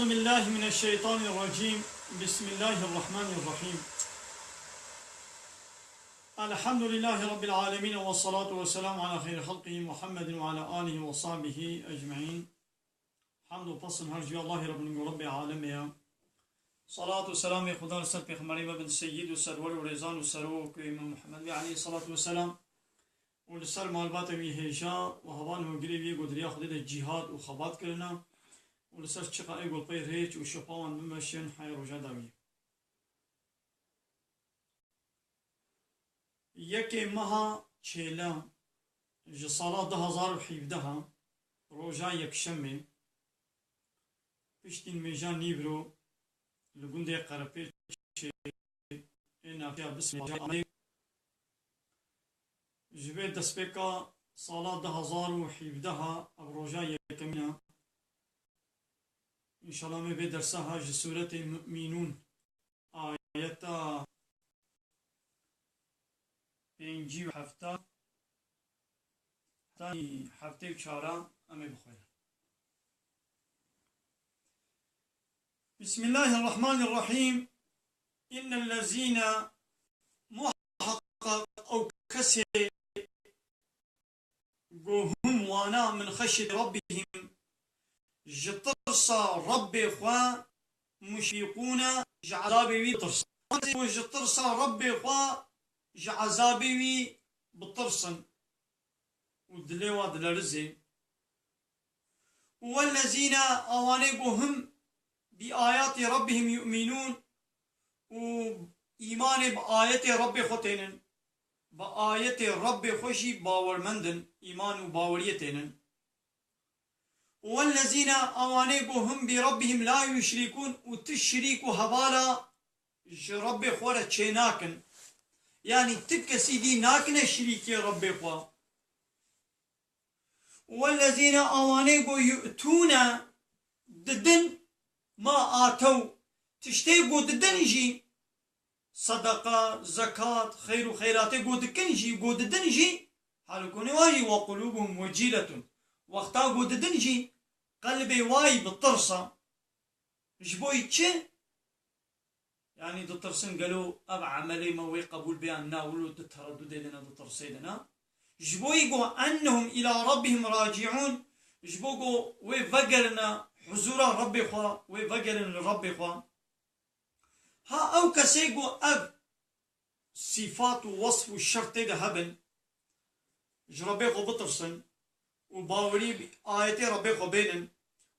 أعوذ بالله من الشيطان الرجيم. بسم الله الرحمن الرحيم. الحمد لله رب العالمين، والصلاة والسلام على خير خلقه محمد وعلى آله وصحبه أجمعين. حمد و پسند هر جوی الله رب عالم. صلاة و سلام خدا رسل پیغمبری و بن سید و سرور و رضان و سرو که امام محمد علیه صلاة و سلام و لسر معلومات وی هیجا و هوان و گریوی گودریا خودی ده جهاد و خبات کرنا و لسر چقا ای گل پی ریچ و شپاوان بمشین حی روژا داوی. یکی مها چیلا جسالا 2017 روژا یک شمه پشتین میجان نیبرو لگونده قرپی چه این افیا بسم الله جبه دسپیکا سالا 2017 روژا یکمینا انشاءالله می به درسها جسورت مؤمنون آیتا 5 و 7 تانی هفته چهارم امی بخویر. بسم الله الرحمن الرحيم. إن الذين محقق أو كسي هم وانا من خشية ربهم جطرصا ربي خوا مشفقون جعذابي بطرس جطرصا ربي خوا جعذابي بطرسا ودلوا دلرزي. والذين أوانيقهم بآيات ربهم يؤمنون وإيمان بآيات رب خوتين بآيات رب خوشي باورمندن إيمان وباوريتين. والذين أوانيقهم بربهم لا يشركون وتشريكوا هبالا رب خورة چيناكن يعني تكسي دي ناكن شريكي رب خوا. والذين أوانيقوا يؤتون ددن ما آتوا تشتي قود دنجي صدقة زكاة خير وخيرات قود كنجي قود دنجي حالكوني واجي وقلوبهم وجيلة وقتا قود دنجي قلبي واي بالطرصة جبوي تشي يعني دطرسن قالوا أب عملي موي قبول بيان ناولو تتردد لنا دطرسي لنا جبوي قو أنهم إلى ربهم راجعون جبوي قو وفقرنا حضورا ربي خوا وفقرن لربي خوا. ها او كسيقو اب صفات ووصف والشرط ده هبن جربي خو بطرسن وباوري آياتي ربي خو بينن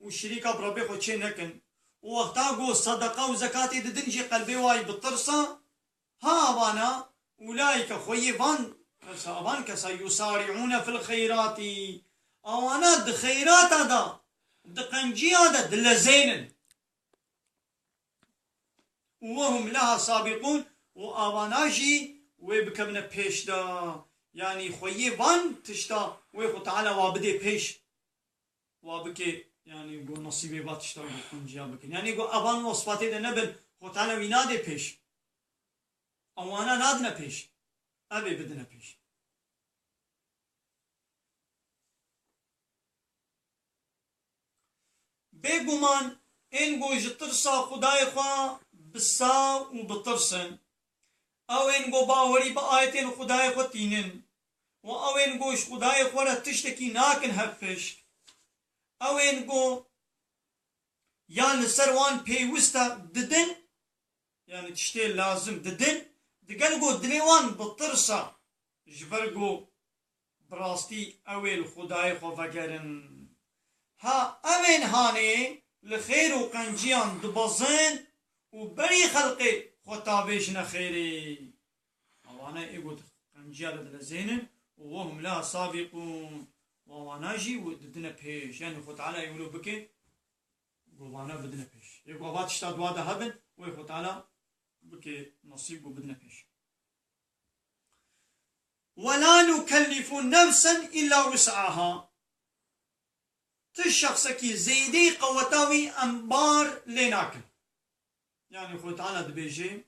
والشريكة بربي خو تشي نكن ووقتا قو صدقة وزكاة دنجي قلبي واي بطرسا. ها ابانا اولئك خوي فان كسا يسارعون في الخيرات اوانا دخيرات هذا دقنجي هذا دلزينن وهم لها سابقون وآواناجي وبكمنا بيش دا يعني خوي وان تشتا ويخو تعالى وابدي بيش وابكي يعني قو نصيبي باتشتا دقنجي بكي يعني قو أبان وصفاتي دا نبن خو تعالى وينادي بيش أوانا نادنا بيش أبي بدنا بيش. بيقومان إنقو جترسا خداي خوا بسا وبطرسن أو إنقو باوري بآيتين خداي خوا تينن أو إنقوش خداي خوا تشتكي ناكن هفش أو إنقو يعني سروان بيوستا ددن يعني تشتي لازم ددن دقلقو دليوان بطرسا جبرقو براستي أويل خداي خوا فقرن. ها امن هاني لخير وقنجيان دبزن وبري خلقي خطابيش نخيري وانا ايقود قنجيان دلزين وهم لا سابقون وواناجي وددنا بيش يعني خط على يقولوا بكي قوانا بدنا بيش يقوا بات اشتاد وادا هبن ويخط على بكي نصيب وبدنا بيش. ولا نكلف نفسا الا وسعها تشخص كي زيدي قوتاوي أنبار ليناكن يعني خو تعالى دبيجي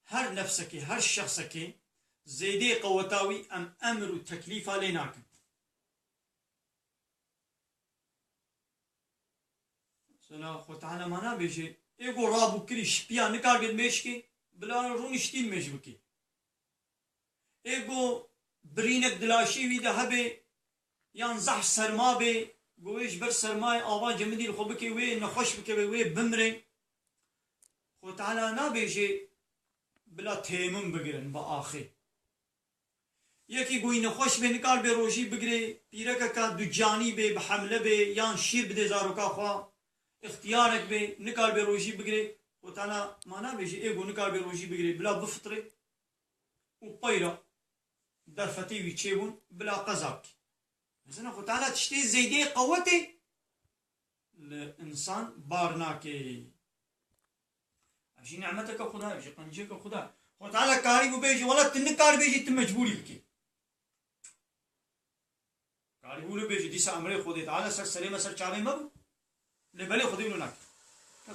هر نفسك هر شخصك زيدي قوتاوي أمر تكليفا ليناكن سنا خو تعالى ما نبيجي ايغو رابو كريش بيا نكارجل مشكي بلا رونشتين مجبكي ايغو برينك دلاشي ويدا هبي ينزح سرما بي قويش بر سرماي آوا جمدي الخوبكي وي نخوش بكي وي بمري خو تعالى نبيجي بلا تيمم بگرن با آخي یکی گوی نخوش به نکار به روشی بگیره پیرکه که دجانی به بحمله به یان شیر بده زاروکا خوا اختیارک به نکار به روشی بگیره و تعالی مانا بشه ایگو نکار به روشی بگیره بلا بفطره و پیرا در فتیوی چیبون بلا قذاک مثلا خو تعالی تشتی زیده قوته الانسان بارناکه اشي نعمتك خدا اشي قنجك خدا خو تعالی کاری بو بیجی ولا تنکار بیجی تم مجبوری بکی کاری بولو بیجی دیسا امره خودی تعالی سر سلیم سر چاوی مبو لبالي خذي له هناك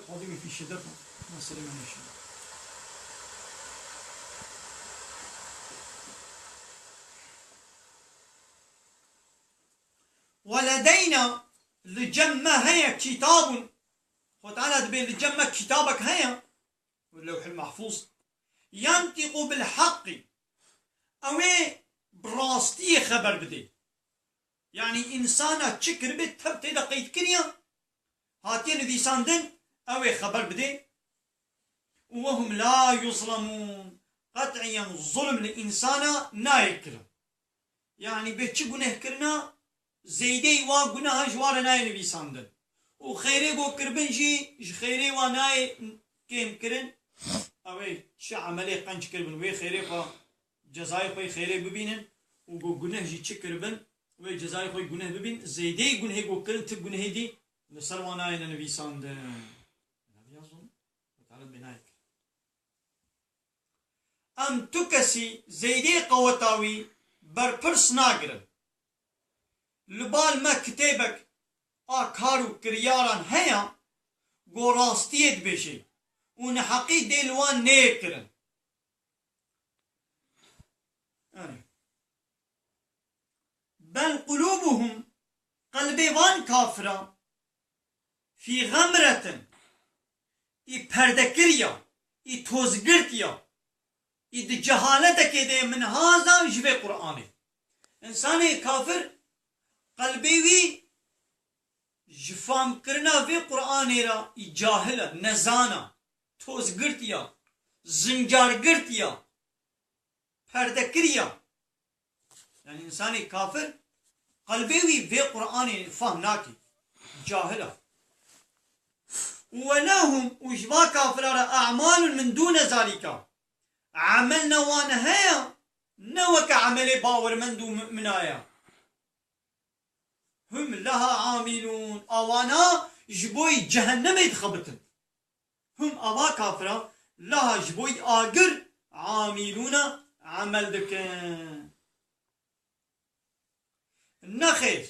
خذي في الشدة ما سلم من الشدة ولدينا لجمة هيا كتاب وتعالى بين الجمة كتابك هيا واللوح المحفوظ ينطق بالحق أو براستي خبر بدي يعني إنسانا تشكر بيت تبتي دقيت كريا هاتين ذي ساندن أو خبر بدي وهم لا يظلمون قطعيا الظلم لإنسانا نايكرا يعني بيتش قناه كرنا زيدي وا قناه جوار ناي نبي ساندن وخيري قو كربنجي خيري وناي كيم كرن أو شا عملي قنج كربن وي خيري فا جزاي خوي خيري ببينن وقو قناه جي تشكربن وي جزاي خوي قناه ببين زيدي قناه قو كرن تب قناه دي لسروانا إلى نبي ساندن نبي أظن وتعالى بنايك أم تكسي زيدي قوتاوي برپرس ناگرن لبال ما كتابك آكارو كرياران هيا گو راستيت بشي ونحقي ديلوان نيكرن بل قلوبهم قلبي وان كافرا في غمرة پردكريا توزگرتيا دي جهالتك دي من هذا جوه قرآن انسان كافر قلبي وي جفام کرنا في قرآن را جاهلة نزانا توزگرتيا زنجارگرتيا پردكريا يعني انسان كافر قلبي وي في قرآن فهمناكي جاهلة ولهم وجبا كافر أعمال من دون ذلك عملنا وانا هيا نوك عملي باور من دون مؤمنايا هم لها عاملون اوانا جبوي جهنم يتخبطن هم اوا كافرة لها جبوي آقر عاملون عمل دكن نخير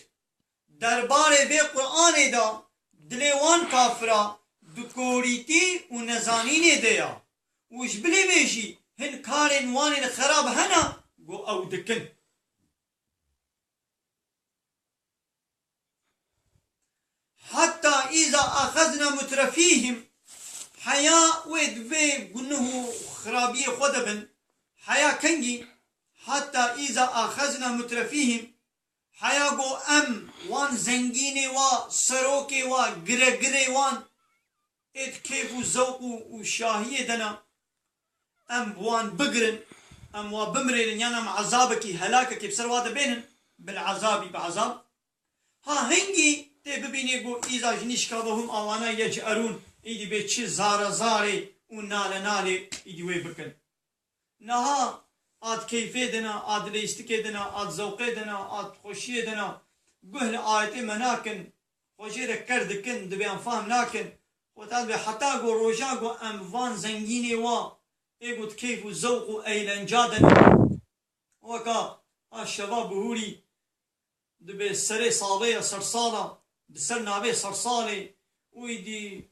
دربار في قرآن دا دلوان كافرة دكوريتي ونزانين ديا وش بلي بيجي هن كارن وان الخراب هنا قو او دكن حتى إذا أخذنا مترفيهم حياة ويد في قنه خرابية خدبن حياة كنجي حتى إذا أخذنا مترفيهم حياة قو أم وان زنجيني و سروكي و قرقري وان ات كيف وزوق وشاهية دنا أم وان بقرن أم وبمرين يعني أم عذابك هلاكك بسروات بينن بالعذاب بعذاب ها هنجي تببيني قو إذا جنشكابهم أوانا يجأرون إيدي بيتشي زارة زاري ونالة نالي إيدي ويبكن نها آد كيفي دنا آد ليستكي دنا آد زوقي دنا آد خوشي دنا قهل آيتي مناكن خوشي كردكن دبيان فهم ناكن وتالبي حتى قو روجا قو أمفان زنجيني وا إيقود كيف وزوق أيلنجادن وكا الشباب هوري دبي سري صالية سرصالة بسر نابي سرصالي ويدي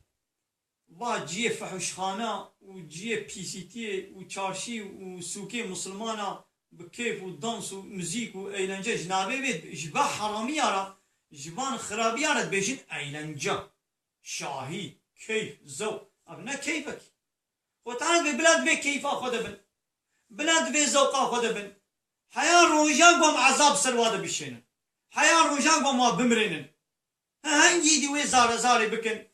با جيه فحوشخانة وجيه بيسيتي وچارشي وسوكي مسلمانا بكيف ودانس ومزيك وأيلنجا جنابي بيت جبا حرامي يارا جبان خرابي يارا بيجين أيلنجا شاهي كيف ذوق أبنا كيفك وتعالى ببلاد بي كيف أخذ بن بلاد بي ذوق أخذ بن حياة روجان قوم عذاب سرواد بشينا حياة روجان قوم بمرين هنجي دي وي زاري بكن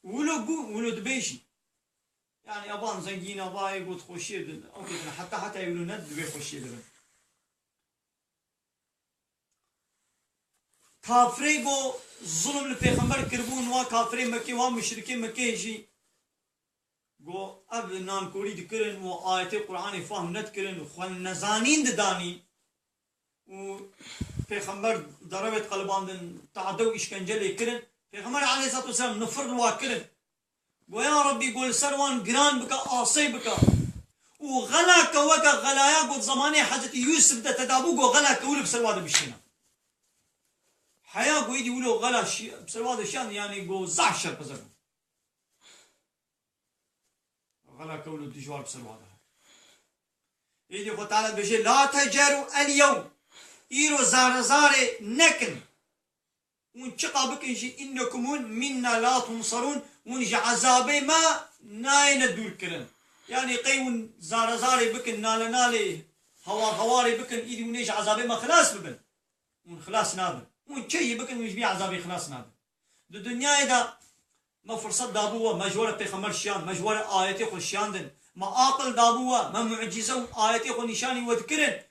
ولو دبيشي يعني أبان زنجين أباي قلت خوشي أو كده حتى يقولوا ند دبي خوشي دبن كافري بو ظلم لپیغمبر کربون و کافری مکی و مشرکی مکی جی گو اب نانکوری دکرن و آیت قرآن فهم ند کرن و خون نزانین ددانی و پیغمبر ضربت قلباندن تعدو اشکنجه کرن پیغمبر علیه الصلاة والسلام نفر لوا کرن گو یا ربی گول سروان گران بکا آسی بکا و غلا كوكا غلايا قد زماني حاجة يوسف ده تدابو قو غلا كولي بسرواد بشينا حياة قو يدي ولو غلا بسرواد شان يعني قو زعشر بزرق غلا كولو دجوار بسرواد يدي خو تعالى بشي لا تجاروا اليوم إيرو زار نكن ونشقى بكنشي إنكم منا لا تنصرون ونجي عذابي ما ناين الدور كرن يعني قيون زار بكن نالي هواري بكن إيدي ونيج عذابي ما خلاص ببن ون خلاص نابن ون شي بكن ويجبي عذابي خلاص نابن دو دنيا إذا ما فرصة دابوه مجورة بيخمر شيان مجورة آياتي خو شيان دن ما آقل دابوه ما معجزة آياتي خو نشاني وذكرن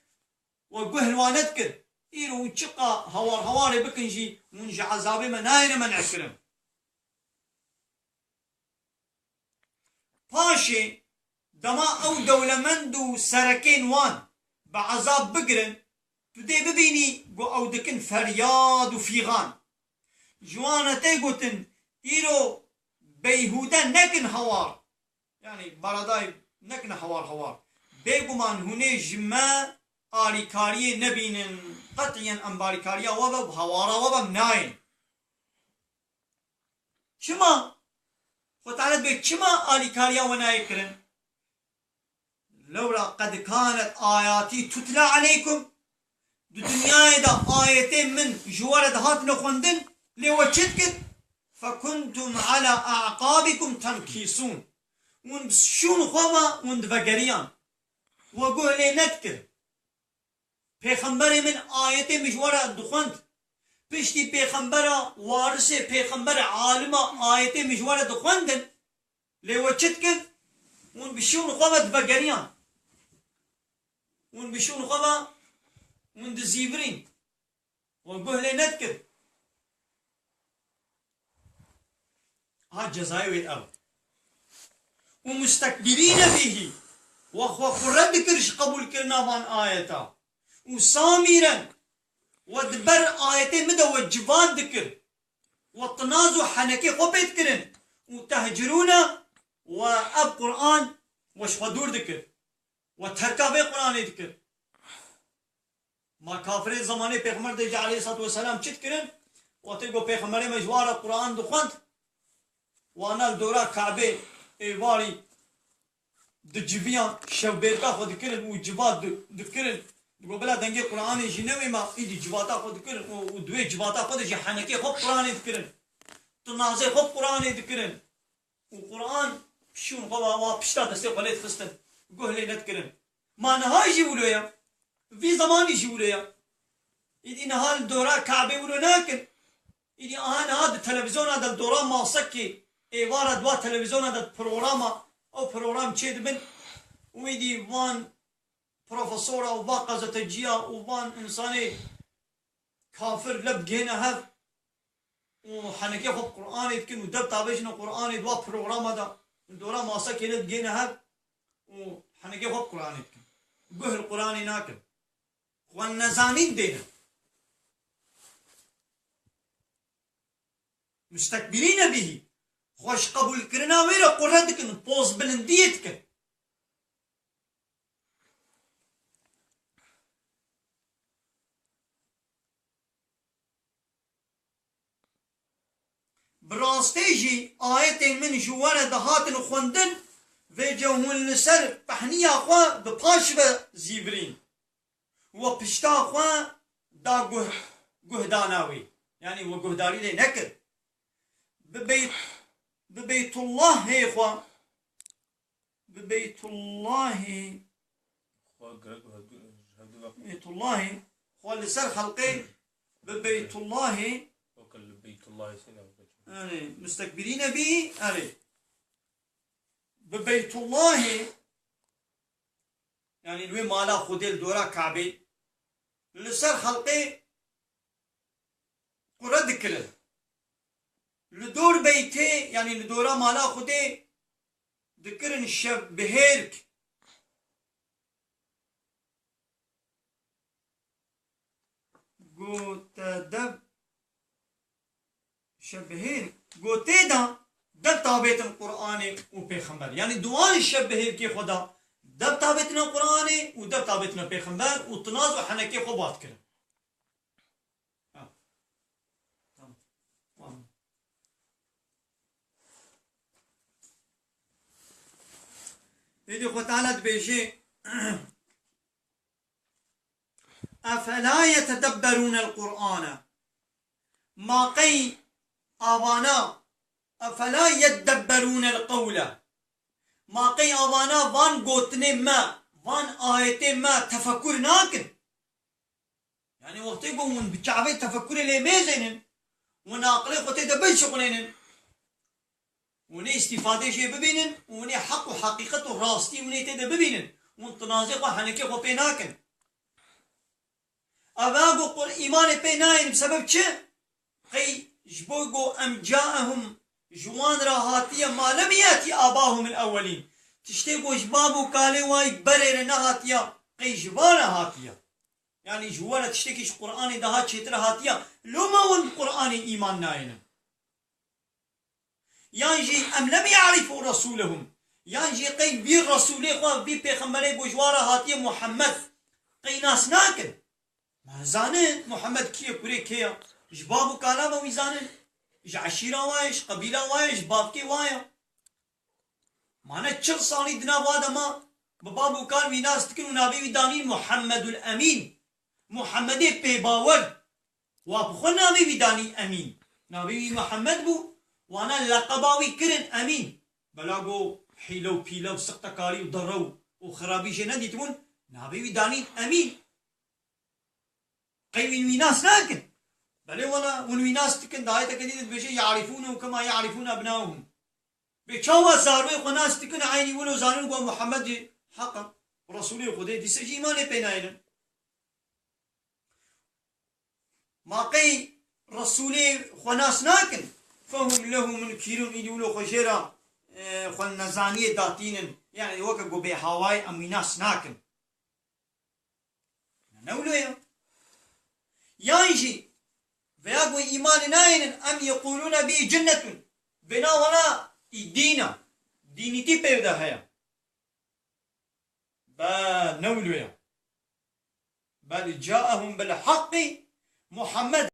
وقهل وانذكر إيرو ونشقى هواري بكن جي ونجي عذابي ما ناين من عكرن باشي دما او دولمندو سركين وان بعذاب بقرن بدي ببيني قو او دكن فرياد وفيغان جوانتي قوتن ايرو بيهودا نكن هوار يعني برداي نكن هوار بيقو من هوني جما آريكاري نبين قطعيا ام باريكاريا وبب هوارا وبب ناين شما وتعالى بيت شما آريكاريا وناي كرن لولا قد كانت آياتي تتلى عليكم الدنيا دا آيتين من جوارد هات نخوندن لوجدكت فكنتم على أعقابكم تنكيسون ون بشون خوا ون دفقريان وقول لي نذكر پیغمبر من آيتين مجوارد دخوند پشتی پیغمبر وارث پیغمبر عالم آيتين مجوارد دخوندن لوجدكت ون بشون خوا دفقريان ون بشون خوا ون دزيبرين ونقول لي نذكر ها جزايوي الأرض ومستكبرين به وخوا قرد كرش قبول كرنا من آياتا وساميرا ودبر آياتي مدى والجبان ذكر والتنازع حنكي خبيت كرن وتهجرونا وأب قرآن وش خدور ذكر وتركابي قرآن ذكر ما كافر زمانه پیغمبر دي عليه الصلاة والسلام چت كرن وتلقوا پیغمبر مجوار قرآن دخوند وانا الدورة كعبه ايواري دجبيان شوبيركا خود كرن وجبات دكرن تقول بلا دنگي قرآن جنوي ما ايدي جباتا خود كرن ودوي جباتا خود جي حنكي خود قرآن دكرن تنازي خود قرآن دكرن وقرآن شون خوا بشتا دستي قليت خستن قول لي نتكرن ما نهاي جيبولو يا في زماني جيبولو يا إذا نهار الدورة كعبة ولو ناكن إذا هذا التلفزيون هذا الدورة ما سكي إيوارا دوا تلفزيون هذا أو برنامج شيء من ويدي وان بروفيسورا وباقة زتجيا وبان إنساني كافر لبجينا هذا وحنكي خب قرآن يتكن ودب تابجنا قرآن دوا برنامج هذا الدورة ما سكي لبجينا هذا وحنكي خب قرآن يتكن قه القرآن ناكن والنزانين دينا مستكبرين به خوش قبول كرنا ويرا قردكن بوز بلنديتكن براستيجي آيات من جوار دهاتن خوندن في جوهن لسر بحنية اخوة بباش زيبرين وبشتا اخوة دا قهداناوي يعني وقهداري لي نكر ببيت الله هي إخوة ببيت الله بيت الله هو اللي سر خلقي ببيت الله بيت الله يعني مستكبرين به يعني ببيت الله يعني الوي مالا خديل دورا كعبي لسر خلقي قرد كله لدور بيتي يعني لدورا مالا خدي ذكرن الشب بهيرك قوت دب شبهير قوتي دا دب تابت القرآن وبيخمبر يعني دوان الشبهير كي خدا دب تابتنا القرآن ودب تابتنا بيخمبر وتنازع حنكي خبات كره يدي تعالى بيجي أفلا يتدبرون القرآن ما قي آوانا أفلا يتدبرون القول ما قي آوانا وان قوتن ما وان آيت ما تفكر ناكن يعني وقت يقولون بتشعبي تفكر لي ميزين وناقلي قوتي دبي شغلين وني استفاده شيء ببينن وني حق وحقيقة وراستي وني تدا ببينن ونتنازق وحنكي خو بيناكن أباقو قل إيمان بيناين بسبب چه؟ قي جبوغو أم جاءهم جوان راهاتيا ما لم يأتي آباهم الأولين تشتيقو جبابو كالي واي برير نهاتيا قي جوانا هاتيا يعني جوانا تشتكيش قرآن دهات شتر هاتيا لو ما ون قرآن إيمان ناين يانجي أم لم يعرفوا رسولهم يانجي قي بير رسولي خواه بي پیغمبري بجوارا هاتيا محمد قي ناس ناكن ما زانن محمد كيه كوري كيه جبابو كالا ما ويزانن عشيرة وايش قبيلة وايش بابكي وايا مانا چل صالي دنا بعد ما ببابو كان ويناس تكن ونابي ويدانين محمد الأمين محمد بيباور وابخو نابي ويداني أمين نابي محمد بو وانا لقباوي كرن أمين بلاغو حيلو بيلو سقطكاري وضرو وخرابي جنادي تمون نابي ويدانين أمين قيمين ويناس لكن بل ولا ونويناس تكن دايتا كديد بشي يعرفونه كما يعرفون أبنائهم بشاوة زاروي وناس تكن عيني ولو زانون قوى محمد حقا رسولي خده دي سجي ماني بينايلن ما قي رسولي وناس ناكن فهم له منكرون يقولوا خجيرا خل نزانية داتين يعني وكا قو بيحاواي أم ويناس ناكن نولو يانجي فيقول إيمان ناين أم يقولون بي جنة بنا ولا دينا دينتي بيودا هيا با نولو بل جاءهم بالحق محمد